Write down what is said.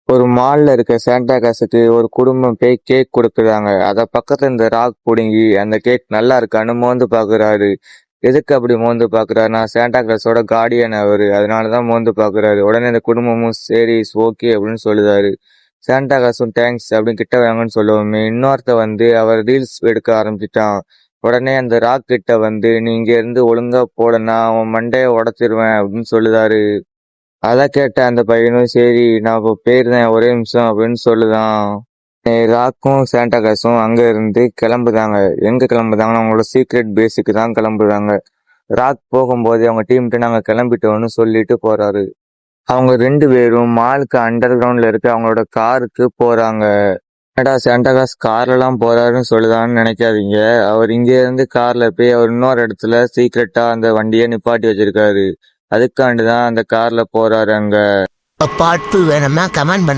ஒரு மால்ல இருக்க சாண்டா காசுக்கு ஒரு குடும்பம் போய் கேக் கொடுக்குறாங்க. அத பக்கத்துல இந்த ராக் புடுங்கி அந்த கேக் நல்லா இருக்கான்னு மோந்து பாக்குறாரு. எதுக்கு அப்படி மோந்து பாக்குறாருன்னா சாண்டா கிளாஸோட கார்டியன் அவரு, அதனாலதான் மோந்து பாக்குறாரு. உடனே இந்த குடும்பமும் சரி ஓகே அப்படின்னு சொல்லுதாரு. சாண்டா காசும் தேங்க்ஸ் அப்படின்னு கிட்ட வாங்கன்னு சொல்லுவோமே, இன்னொருத்த வந்து அவர் ரீல்ஸ் எடுக்க ஆரம்பிச்சிட்டான். உடனே அந்த ராக் கிட்ட வந்து நீ இங்க இருந்து ஒழுங்கா போடனா அவன் மண்டைய உடைச்சிருவேன் அப்படின்னு சொல்லுதாரு. அத கேட்ட அந்த பையனும் சரி நான் இப்போ போயிருந்தேன் ஒரே நிமிஷம் அப்படின்னு சொல்லுதான். ராக்கும் சாண்டா கிளாஸும் அங்க இருந்து கிளம்புதாங்க. எங்க கிளம்புதாங்கன்னா அவங்களோட சீக்ரெட் பேஸுக்கு தான் கிளம்புறாங்க. ராக் போகும்போது அவங்க டீம்கிட்ட நாங்க கிளம்பிட்டோம்னு சொல்லிட்டு போறாரு. அவங்க 2 பேரும் மாலுக்கு அண்டர் கிரவுண்ட்ல இருக்க அவங்களோட காருக்கு போறாங்க. என்னடா சாண்டா கிளாஸ் கார்ல எல்லாம் போறாருன்னு சொல்லுதான்னு நினைக்காதீங்க. அவர் இங்க இருந்து கார்ல போய் அவர் இன்னொரு இடத்துல சீக்ரெட்டா அந்த வண்டியை நிப்பாட்டி வச்சிருக்காரு. அதுக்காண்டிதான் அந்த கார்ல போறாரு அங்க. பார்ட் 2 வேணும்னா கமெண்ட் பண்ணுங்க.